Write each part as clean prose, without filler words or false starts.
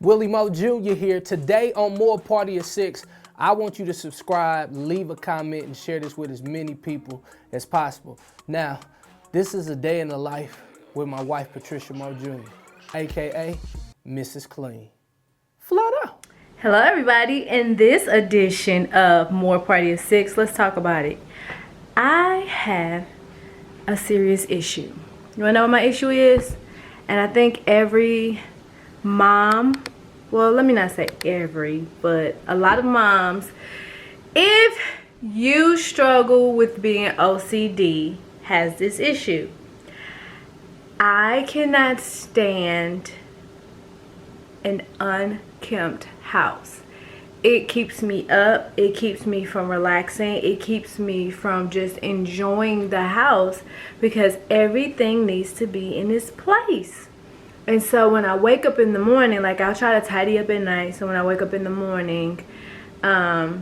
Willie Mo Jr. here. Today on More Party of Six, I want you to subscribe, leave a comment, and share this with as many people as possible. Now, this is a day in the life with my wife, Patricia Mo Jr., aka Mrs. Clean. Flat out. Hello everybody. In this edition of More Party of Six, let's talk about it. I have a serious issue. You wanna know what my issue is? And I think every mom, well, let me not say every, but a lot of moms, if you struggle with being OCD, has this issue. I cannot stand an unkempt house. It keeps me up, it keeps me from relaxing, it keeps me from just enjoying the house because everything needs to be in its place. And so when I wake up in the morning, like I'll try to tidy up at night, so when I wake up in the morning, I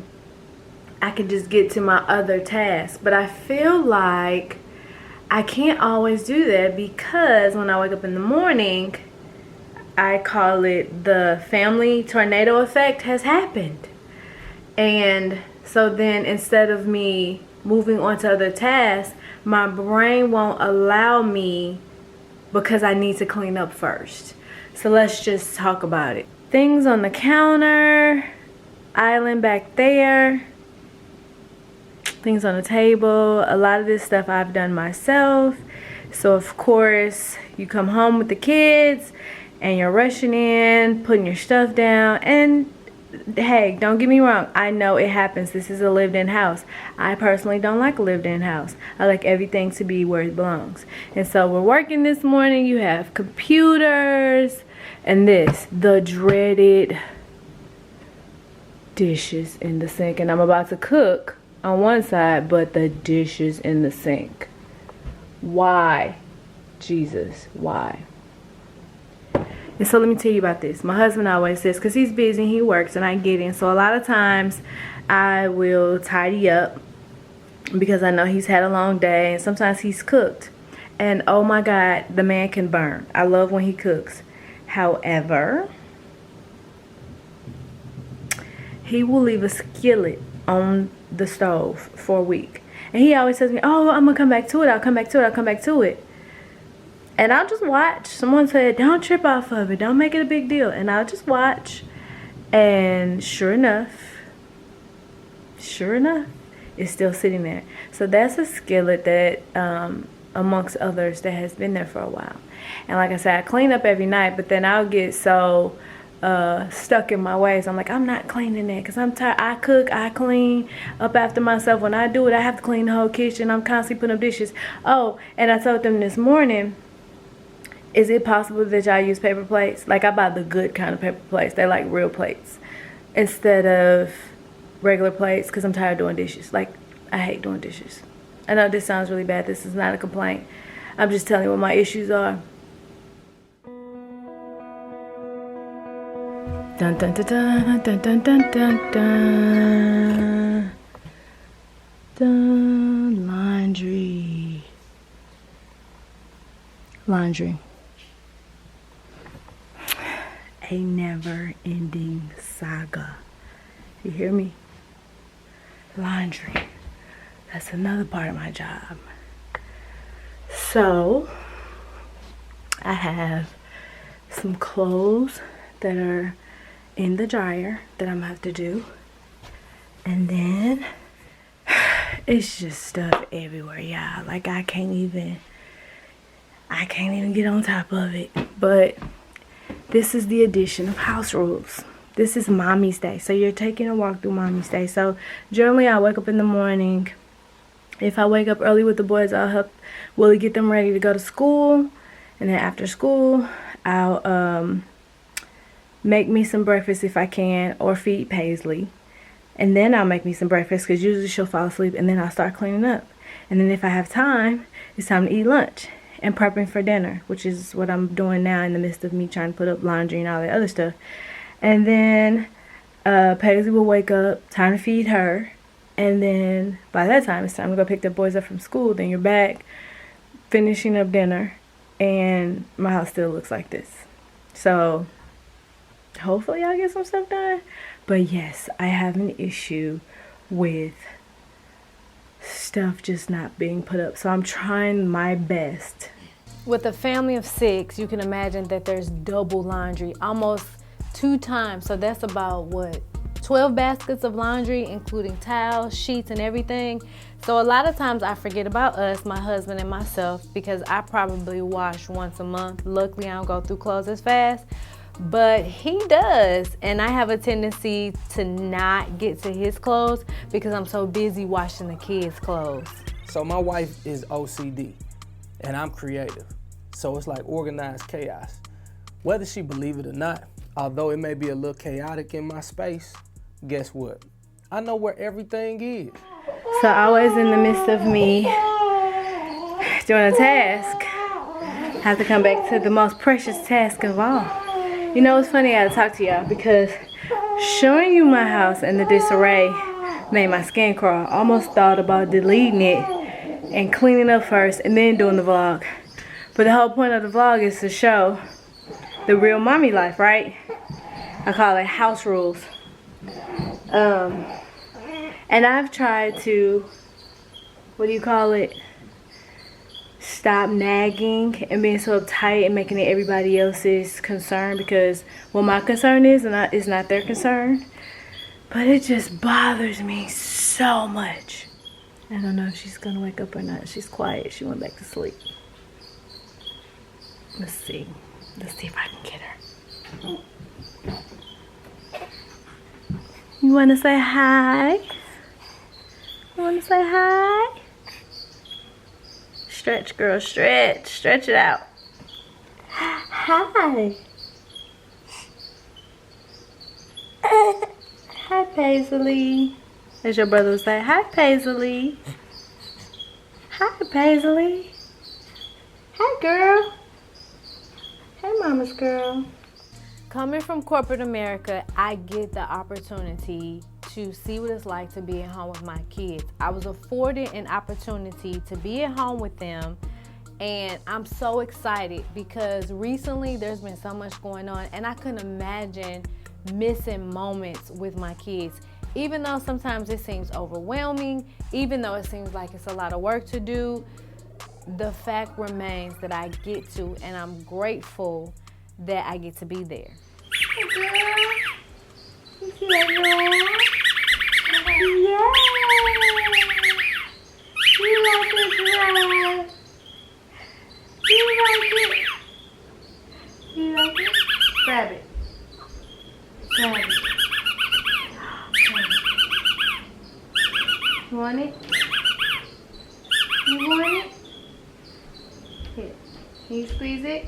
can just get to my other tasks. But I feel like I can't always do that because when I wake up in the morning, I call it the family tornado effect has happened. And so then instead of me moving on to other tasks, my brain won't allow me because I need to clean up first. So let's just talk about it. Things on the counter, island back there, things on the table. A lot of this stuff I've done myself. So of course, you come home with the kids and you're rushing in, putting your stuff down, and hey, don't get me wrong, I know it happens. This is a lived-in house. I personally don't like a lived-in house. I like everything to be where it belongs. And so we're working this morning. You have computers and the dreaded dishes in the sink. And I'm about to cook on one side, but the dishes in the sink. Why? Jesus, why? And so let me tell you about this. My husband always says, because he's busy and he works and I get in. So a lot of times I will tidy up because I know he's had a long day and sometimes he's cooked. And oh my God, the man can burn. I love when he cooks. However, he will leave a skillet on the stove for a week. And he always says to me, oh, I'm going to come back to it. I'll come back to it. I'll come back to it. And I'll just watch. Someone said, don't trip off of it. Don't make it a big deal. And I'll just watch. And sure enough, it's still sitting there. So that's a skillet that, amongst others, that has been there for a while. And like I said, I clean up every night, but then I'll get so stuck in my ways. I'm like, I'm not cleaning that because I'm tired. I cook, I clean up after myself. When I do it, I have to clean the whole kitchen. I'm constantly putting up dishes. Oh, and I told them this morning, is it possible that y'all use paper plates? Like I buy the good kind of paper plates. They're like real plates. Instead of regular plates because I'm tired of doing dishes. Like I hate doing dishes. I know this sounds really bad. This is not a complaint. I'm just telling you what my issues are. Dun dun dun dun dun dun dun dun dun. Dun. Laundry. A never-ending saga. You hear me? Laundry. That's another part of my job. So, I have some clothes that are in the dryer that I'm gonna have to do. And then, it's just stuff everywhere, y'all. Like, I can't even get on top of it. But this is the edition of house rules. This is mommy's day. So you're taking a walk through mommy's day. So generally I wake up in the morning. If I wake up early with the boys, I'll help Willie get them ready to go to school. And then after school, I'll make me some breakfast if I can, or feed Paisley. And then I'll make me some breakfast because usually she'll fall asleep, and then I'll start cleaning up. And then if I have time, it's time to eat lunch and prepping for dinner, which is what I'm doing now in the midst of me trying to put up laundry and all that other stuff. And then Paisley will wake up, time to feed her. And then by that time, it's time to go pick the boys up from school. Then you're back finishing up dinner, and my house still looks like this. So hopefully I'll get some stuff done. But yes, I have an issue with stuff just not being put up. So I'm trying my best. With a family of 6, you can imagine that there's double laundry, almost 2 times. So that's about what? 12 baskets of laundry, including towels, sheets, and everything. So a lot of times I forget about us, my husband and myself, because I probably wash once a month. Luckily, I don't go through clothes as fast, but he does. And I have a tendency to not get to his clothes because I'm so busy washing the kids' clothes. So my wife is OCD and I'm creative. So it's like organized chaos. Whether she believe it or not, although it may be a little chaotic in my space, guess what? I know where everything is. So always in the midst of me doing a task, I have to come back to the most precious task of all. You know, it's funny I gotta talk to y'all because showing you my house and the disarray made my skin crawl. Almost thought about deleting it and cleaning up first and then doing the vlog. But the whole point of the vlog is to show the real mommy life, right? I call it house rules. And I've tried to, what do you call it? Stop nagging and being so uptight and making it everybody else's concern, because what my concern is not their concern. But it just bothers me so much. I don't know if she's gonna wake up or not. She's quiet. She went back to sleep. Let's see. Let's see if I can get her. You wanna say hi? You wanna say hi? Stretch, girl, stretch. Stretch it out. Hi. Hi, Paisley. As your brother would say, hi, Paisley. Hi, Paisley. Hi, girl. Hey, mama's girl. Coming from corporate America, I get the opportunity to see what it's like to be at home with my kids. I was afforded an opportunity to be at home with them, and I'm so excited because recently there's been so much going on, and I couldn't imagine missing moments with my kids. Even though sometimes it seems overwhelming, even though it seems like it's a lot of work to do, the fact remains that I get to, and I'm grateful that I get to be there. Hey girl. You see that girl? Yeah. You like it, girl? You like it? You like it? Grab it. Grab it. You want it? You want it? Here. Can you squeeze it?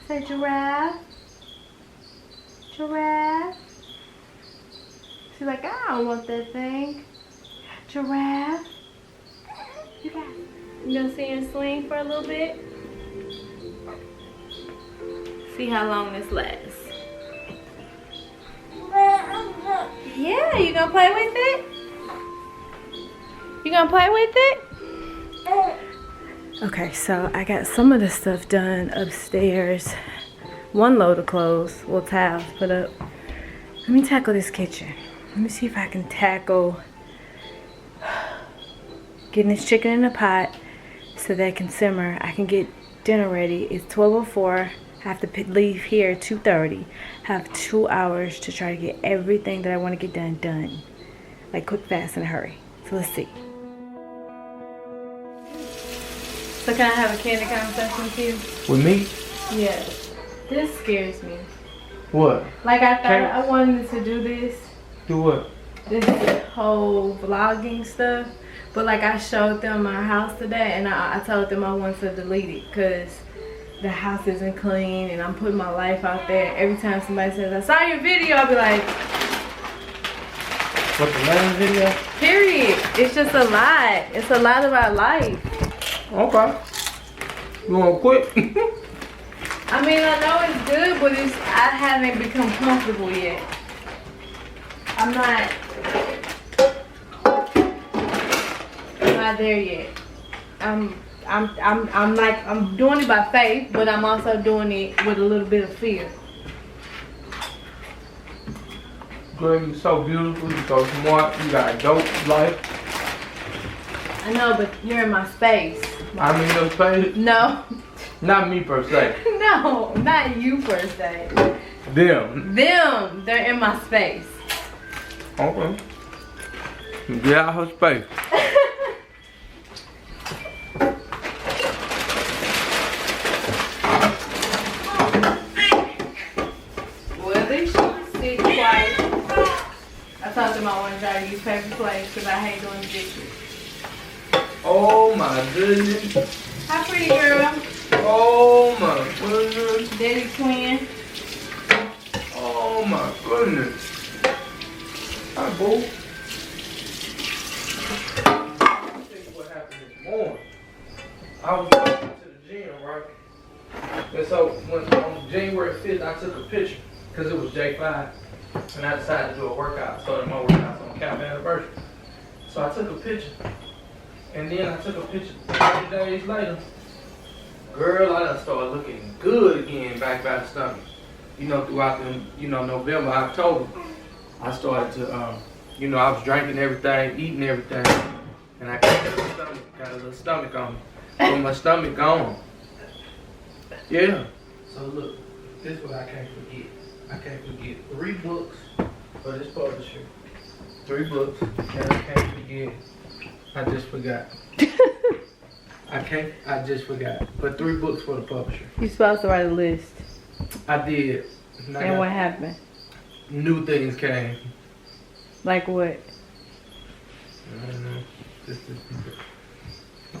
Say giraffe. Giraffe. She's like, I don't want that thing. Giraffe. You got it. You gonna see her swing for a little bit? See how long this lasts. Yeah, you gonna play with it? You gonna play with it? Okay, so I got some of the stuff done upstairs. One load of clothes, well, towels put up. Let me tackle this kitchen. Let me see if I can tackle getting this chicken in a pot so that it can simmer. I can get dinner ready. It's 12:04. I have to leave here at 2:30. I have 2 hours to try to get everything that I want to get done. Like quick, fast, and hurry. So let's see. So can I have a candid conversation with you? With me? Yeah. This scares me. What? Like I thought I wanted to do this. Do what? This whole vlogging stuff. But like I showed them my house today and I told them I wanted to delete it because the house isn't clean and I'm putting my life out there. Every time somebody says, I saw your video, I'll be like, what, the last video? period. It's just a lot. It's a lot about life. Okay. You wanna quit? I mean, I know it's good, but I haven't become comfortable yet. I'm not there yet. I'm doing it by faith, but I'm also doing it with a little bit of fear. Girl, you so beautiful, you so smart, you got a dope life. I know, but you're in my space. I'm in your space? No. Not me per se. No, not you per se. Them. Them, they're in my space. Okay. Get out her space. Well, at least you sit quiet. I told them I want to try to use paper plates because I hate doing the dishes. Oh my goodness. Hi, pretty girl. Oh my goodness. Daddy twin. Oh my goodness. Hi, boo. I'll tell you what happened this morning. I was going to the gym, right? And so when on January 5th, I took a picture because it was J5. And I decided to do a workout. Started my workouts on camp anniversary. So I took a picture. And then I took a picture 30 days later. Girl, I done started looking good again back by the stomach. You know, throughout the, November, October, I started to, I was drinking everything, eating everything. And I got a little stomach on me. But my stomach gone. Yeah. So look, this is what I can't forget. I can't forget 3 books for this publisher. 3 books, and I can't forget. I just forgot. I just forgot. But 3 books for the publisher. You're supposed to write a list. I did. And what happened? New things came. Like what? I don't know.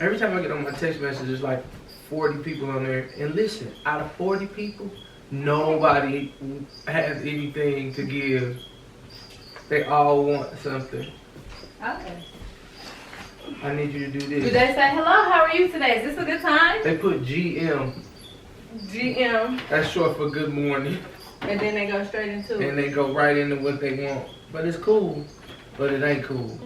Every time I get on my text message, there's like 40 people on there. And listen, out of 40 people, nobody has anything to give. They all want something. Okay. I need you to do this. Do they say, hello, how are you today? Is this a good time? They put GM. GM. That's short for good morning. And then they go straight into it. And they go right into what they want. But it's cool. But it ain't cool.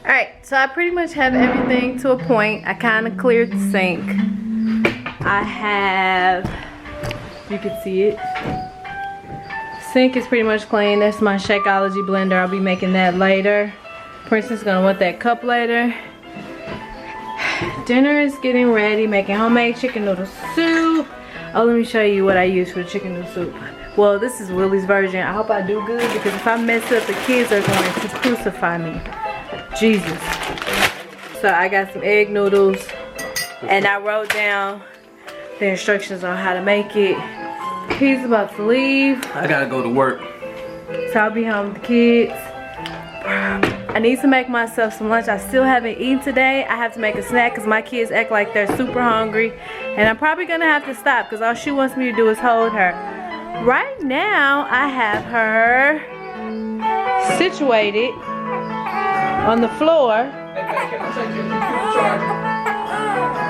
Alright, so I pretty much have everything to a point. I kind of cleared the sink. I have, you can see it. Sink is pretty much clean. That's my Shakeology blender. I'll be making that later. Princeton's gonna want that cup later. Dinner is getting ready. Making homemade chicken noodle soup. Oh, let me show you what I use for the chicken noodle soup. Well, this is Willie's version. I hope I do good because if I mess up, the kids are going to crucify me. Jesus. So I got some egg noodles and I wrote down the instructions on how to make it. He's about to leave. I gotta go to work. So I'll be home with the kids. I need to make myself some lunch. I still haven't eaten today. I have to make a snack because my kids act like they're super hungry. And I'm probably gonna have to stop because all she wants me to do is hold her. Right now, I have her situated on the floor.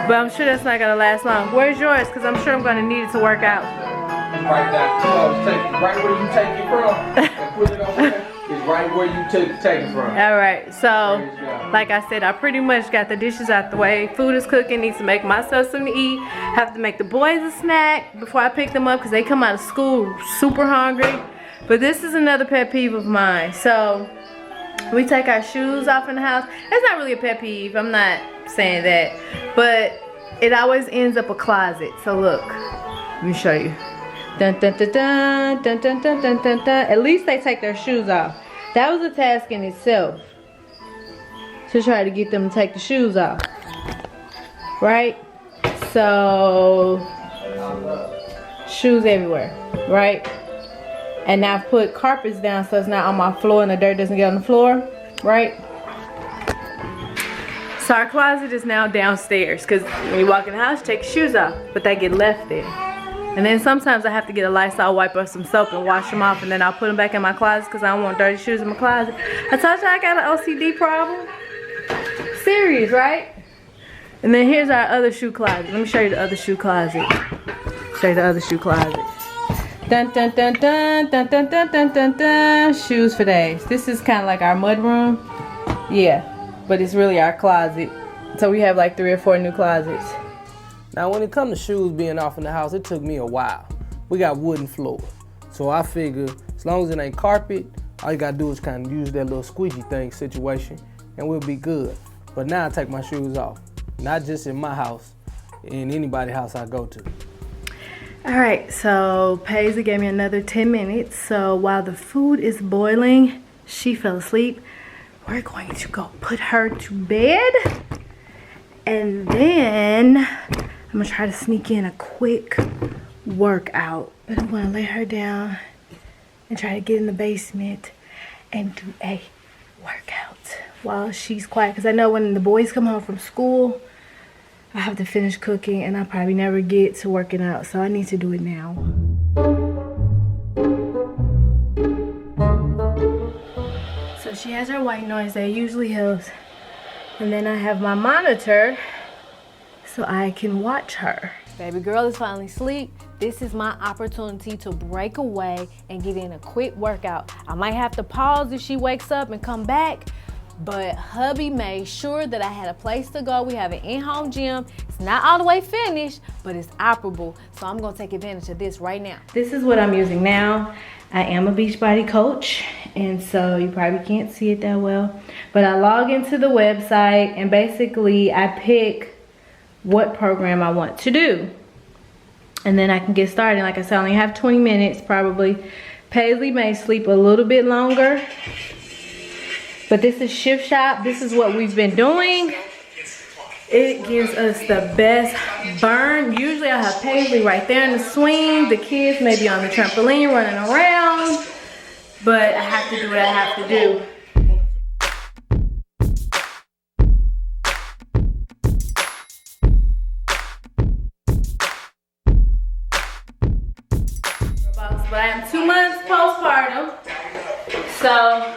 But I'm sure that's not gonna last long. Where's yours? Because I'm sure I'm gonna need it to work out. Right where you take it from and put it over there is right where you take it from. Alright, so like I said, I pretty much got the dishes out the way. Food is cooking, need to make myself something to eat. Have to make the boys a snack before I pick them up because they come out of school super hungry. But this is another pet peeve of mine. So we take our shoes off in the house. It's not really a pet peeve, I'm not saying that. But it always ends up a closet. So look, let me show you. Dun, dun, dun, dun, dun, dun, dun, dun, dun, dun. At least they take their shoes off. That was a task in itself to try to get them to take the shoes off. Right? So, shoes everywhere. Right? And now I've put carpets down so it's not on my floor and the dirt doesn't get on the floor. Right? So our closet is now downstairs because when you walk in the house, you take your shoes off. But they get left there. And then sometimes I have to get a Lysol wipe or some soap and wash them off, and then I'll put them back in my closet because I don't want dirty shoes in my closet. I told you I got an OCD problem. Serious, right? And then here's our other shoe closet. Let me show you the other shoe closet. Show you the other shoe closet. Dun dun dun dun dun dun dun dun dun dun. Shoes for days. This is kind of like our mud room. Yeah, but it's really our closet. So we have like 3 or 4 new closets. Now when it comes to shoes being off in the house, it took me a while. We got wooden floors. So I figure as long as it ain't carpet, all you gotta do is kind of use that little squeegee thing situation and we'll be good. But now I take my shoes off, not just in my house, in anybody's house I go to. All right, so Paisley gave me another 10 minutes. So while the food is boiling, she fell asleep. We're going to go put her to bed. And then I'm gonna try to sneak in a quick workout. But I'm gonna lay her down and try to get in the basement and do a workout while she's quiet. Because I know when the boys come home from school, I have to finish cooking and I probably never get to working out. So I need to do it now. So she has her white noise that usually helps. And then I have my monitor so I can watch her. Baby girl is finally asleep. This is my opportunity to break away and get in a quick workout. I might have to pause if she wakes up and come back, but hubby made sure that I had a place to go. We have an in-home gym. It's not all the way finished, but it's operable. So I'm gonna take advantage of this right now. This is what I'm using now. I am a Beachbody coach, and so you probably can't see it that well. But I log into the website and basically I pick what program I want to do. And then I can get started. Like I said, I only have 20 minutes probably. Paisley may sleep a little bit longer. But this is Shift Shop. This is what we've been doing. It gives us the best burn. Usually I have Paisley right there in the swing. The kids may be on the trampoline running around. But I have to do what I have to do. But I am 2 months postpartum. So,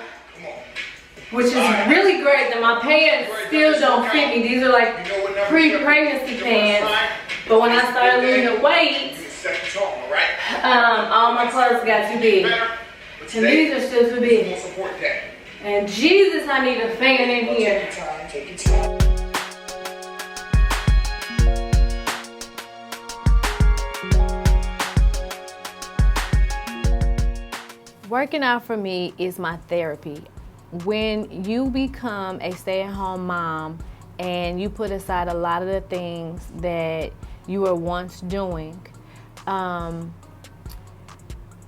which is really great that my pants still don't fit me. These are like pre-pregnancy pants. But when I started losing weight, all my clothes got too big. And these are still too big. And Jesus, I need a fan in here. Working out for me is my therapy. When you become a stay-at-home mom and you put aside a lot of the things that you were once doing,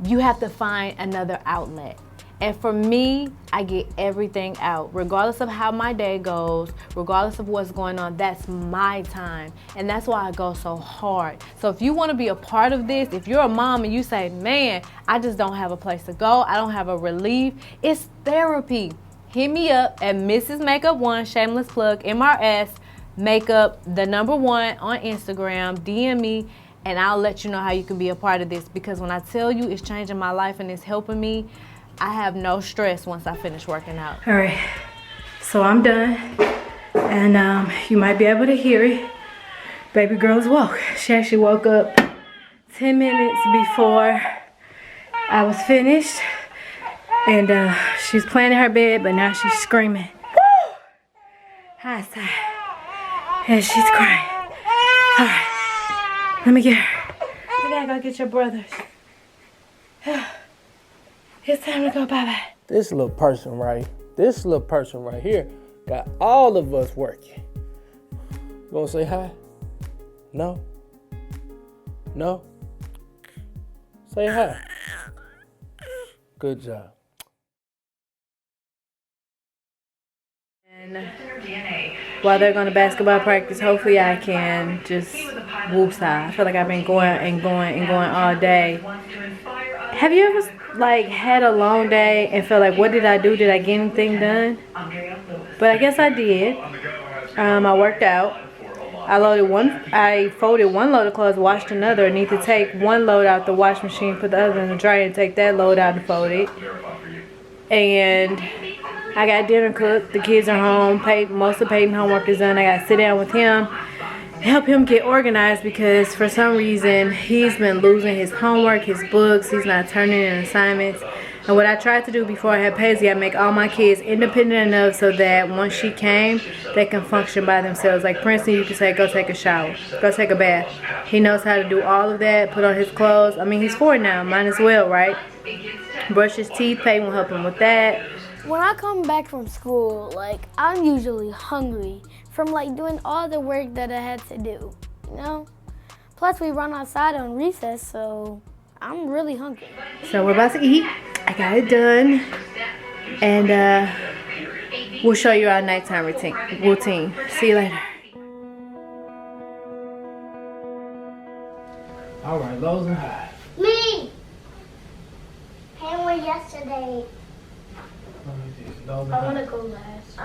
you have to find another outlet. And for me, I get everything out. Regardless of how my day goes, regardless of what's going on, that's my time. And that's why I go so hard. So if you want to be a part of this, if you're a mom and you say, man, I just don't have a place to go, I don't have a relief, it's therapy. Hit me up at Mrs. Makeup 1, shameless plug, MRS, Makeup, the number 1 on Instagram, DM me, and I'll let you know how you can be a part of this. Because when I tell you it's changing my life and it's helping me, I have no stress once I finish working out. All right, so I'm done. And you might be able to hear it. Baby girl's woke. She actually woke up 10 minutes before I was finished. And she's playing in her bed, but now she's screaming. Woo! Outside. And she's crying. All right, let me get her. We gotta go get your brothers. It's time to go bye-bye. This little person right here got all of us working. You wanna say hi? No? No? Say hi. Good job. And while they're going to basketball practice, hopefully I can just woosah. I feel like I've been going all day. Have you ever like had a long day and felt like, what did I do? Did I get anything done? But I guess I did. I worked out. I folded one load of clothes, washed another. I need to take one load out the wash machine, put the other in the dryer, and take that load out and fold it. And I got dinner cooked. The kids are home. Most of Peyton's homework is done. I got to sit down with him, help him get organized because for some reason he's been losing his homework, his books. He's not turning in assignments. And what I tried to do before I had Paisley, I make all my kids independent enough so that once she came, they can function by themselves. Like Princeton, you can say, go take a shower, go take a bath. He knows how to do all of that, put on his clothes. I mean, he's 4 now, mine as well, right? Brush his teeth, Peyton will help him with that. When I come back from school, like, I'm usually hungry from, like, doing all the work that I had to do, you know? Plus, we run outside on recess, so I'm really hungry. So we're about to eat. I got it done. And we'll show you our nighttime routine. See you later. All right, lows and highs. Me! Pam went yesterday. Lows and I want highs. to go last.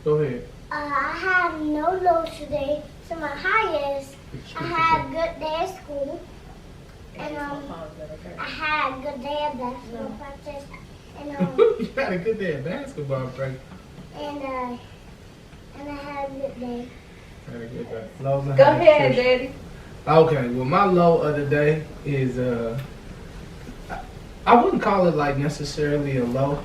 Go ahead. I have no lows today, so my high is I had a good day at school, and I had a good day at basketball practice, and You had a good day at basketball practice. and I had a good day. Had a good day. Lows and Go highs. ahead, Daddy. Okay, well, my low of the day is I wouldn't call it like necessarily a low,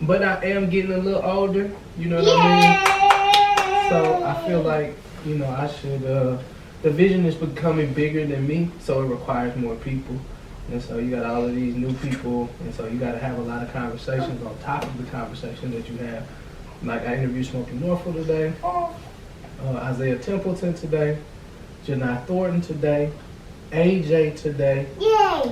but I am getting a little older. You know what I mean? So I feel like, you know, I should. The vision is becoming bigger than me, so it requires more people. And so you got all of these new people, and so you got to have a lot of conversations on top of the conversation that you have. Like I interviewed Smokey Norfolk today, Isaiah Templeton today, Janai Thornton today, AJ today, Yay!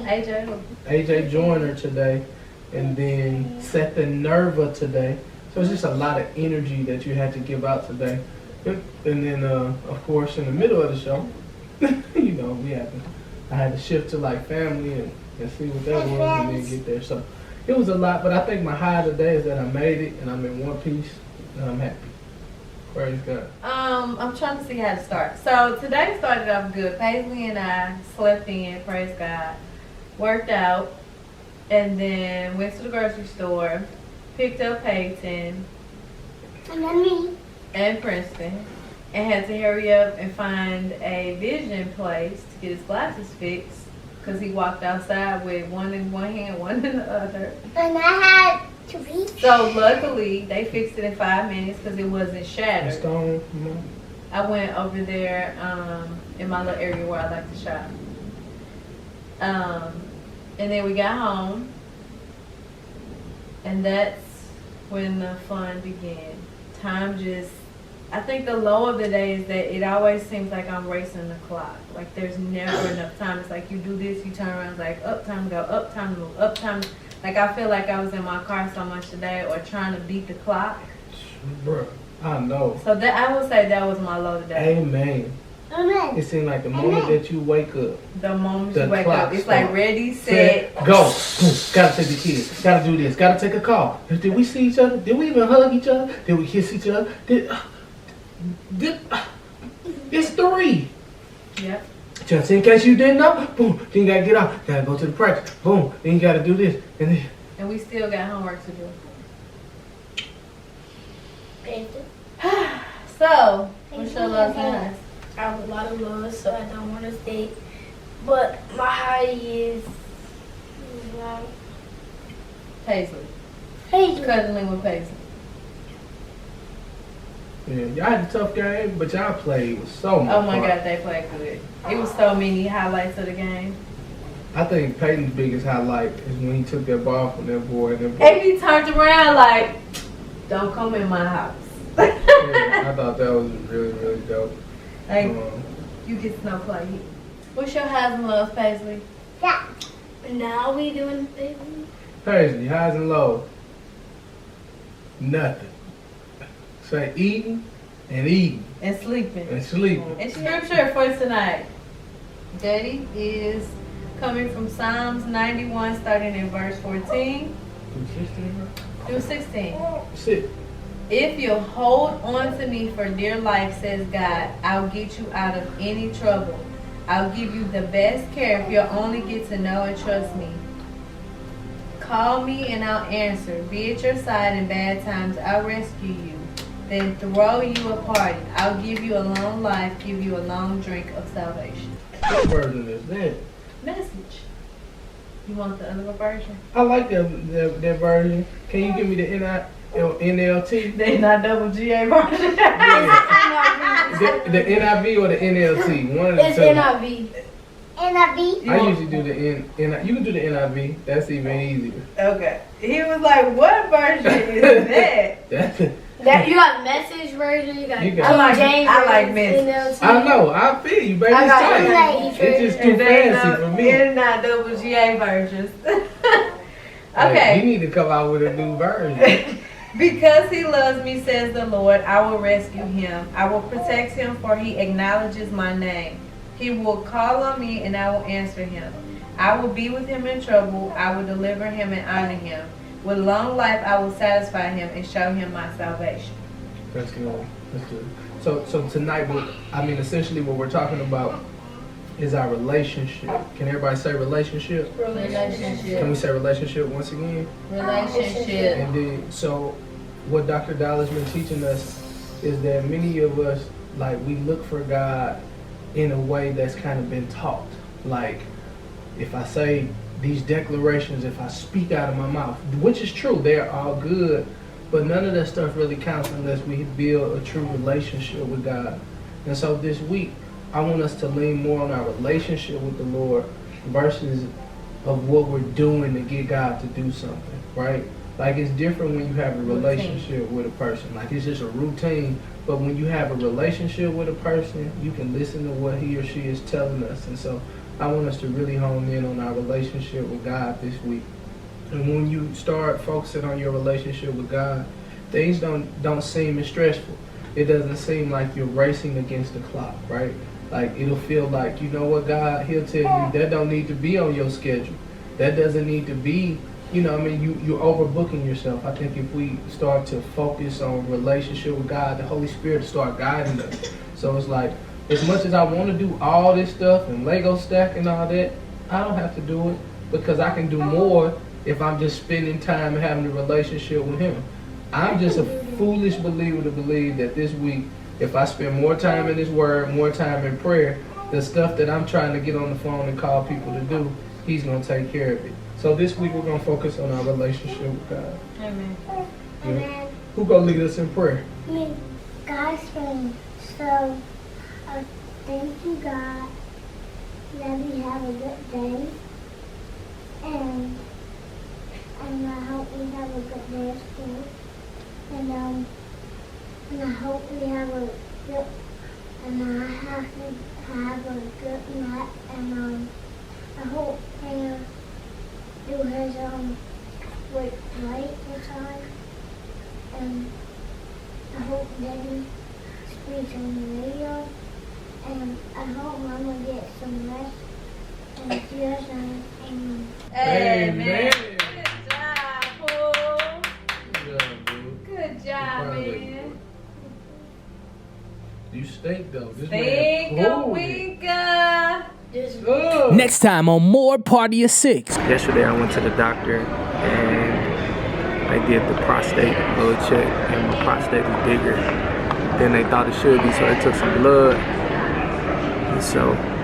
AJ Joyner today, and then Seth and Nerva today. So it's just a lot of energy that you had to give out today. And then, of course, in the middle of the show, you know, I had to shift to like family and see what that was and then get there. So it was a lot, but I think my high today is that I made it and I'm in one piece and I'm happy. Praise God. I'm trying to see how to start. So today started off good. Paisley and I slept in, praise God, worked out, and then went to the grocery store, picked up Peyton And then me. and Princeton, and had to hurry up and find a vision place to get his glasses fixed because he walked outside with one in one hand, one in the other. And I had to reach. So luckily they fixed it in 5 minutes because it wasn't The shattered. stone, you know. I went over there in my little area where I like to shop. And then we got home, and that's when the fun began. I think the low of the day is that it always seems like I'm racing the clock. Like there's never enough time. It's like you do this, you turn around, it's like up, time to go, up, time to move, up, time. Like I feel like I was in my car so much today or trying to beat the clock. Bruh, I know. So that I would say that was my low today. Amen. Amen. It seemed like the moment that you wake up, The moment The you wake clock up, it's like starts. ready, set. go. Boom. Gotta take the kids. Gotta do this. Gotta take a call. Did we see each other? Did we even hug each other? Did we kiss each other? It's 3. Yep. Just in case you didn't know, boom. Then you gotta get out. Gotta go to the practice. Boom. Then you gotta do this. And then And we still got homework to do. So, what's your lows and highs? I have a lot of lows, so I don't want to stay. But my high is Paisley. Paisley. Cuddling with Paisley. yeah, y'all had a tough game, but y'all played with so much Oh my heart. God, they played good. It was so many highlights of the game. I think Peyton's biggest highlight is when he took that ball from that boy and that boy. AB turned around like, don't come in my house. Yeah, I thought that was really, really dope. Like, you get no play. What's your highs and lows, Paisley? Yeah. Now we doing baby. Paisley, highs and lows. Nothing. Say eating And sleeping. and sleeping. And scripture for tonight. Daddy is coming from Psalms 91, starting in verse 14 through 16. Sit. If you'll hold on to me for dear life, says God, I'll get you out of any trouble. I'll give you the best care if you'll only get to know and trust me. Call me and I'll answer. Be at your side in bad times. I'll rescue you. Then throw you a party. I'll give you a long life, give you a long drink of salvation. What version is that? Message. You want the other version? I like that version. Can you give me the NLT? They not double GA version. The NIV or the NLT? One of the It's two. NIV. NIV. I usually do the You can do the NIV. That's even easier. Okay. He was like, what version is that? That's You got message version. You got You King got- I like- James I like version, message. NLT. I know. I feel you, baby. I It's got tight. NIV It's just version. too fancy for me. It's not double GA versions. Like, Okay. you need to come out with a new version. Because he loves me, says the Lord, I will rescue him. I will protect him, for he acknowledges my name. He will call on me, and I will answer him. I will be with him in trouble. I will deliver him and honor him. With long life, I will satisfy him and show him my salvation. That's good. That's good. So tonight, essentially what we're talking about is our relationship. Can everybody say relationship? Can Relationship. we say relationship once again? Relationship. And then, so what Dr. Dollar's been teaching us is that many of us, like, we look for God in a way that's kind of been taught. Like, if I say these declarations, if I speak out of my mouth, which is true, they're all good, but none of that stuff really counts unless we build a true relationship with God. And so this week, I want us to lean more on our relationship with the Lord versus of what we're doing to get God to do something, right? Like, it's different when you have a relationship with a person. Like, it's just a routine. But when you have a relationship with a person, you can listen to what he or she is telling us. And so I want us to really hone in on our relationship with God this week. And when you start focusing on your relationship with God, things don't seem as stressful. It doesn't seem like you're racing against the clock, right? Like, it'll feel like, you know what, God, he'll tell you that don't need to be on your schedule. That doesn't need to be, you're overbooking yourself. I think if we start to focus on relationship with God, the Holy Spirit will start guiding us. So it's like, as much as I want to do all this stuff and Lego stack and all that, I don't have to do it because I can do more if I'm just spending time and having a relationship with him. I'm just a foolish believer to believe that this week, if I spend more time in his word, more time in prayer, the stuff that I'm trying to get on the phone and call people to do, he's going to take care of it. So this week we're going to focus on our relationship with God. Amen. Yeah. Who going to lead us in prayer? Me. God's friend. So, thank you, God, that we have a good day. And I hope we have a good day at school. And I hope we have a good, and I have to have a good night. And I hope Hannah do his work right this time. And I hope Daddy speaks on the radio. And I hope Mama gets some rest. And Jesus and amen. Amen. Amen. Good job, Paul. Good job, dude. Good job, I'm proud of you. man. You stink, though. This Think man a pulled it. week. Ugh. Next time on More Party of Six. Yesterday I went to the doctor and they did the prostate blood check, and my prostate is bigger than they thought it should be, so they took some blood. And so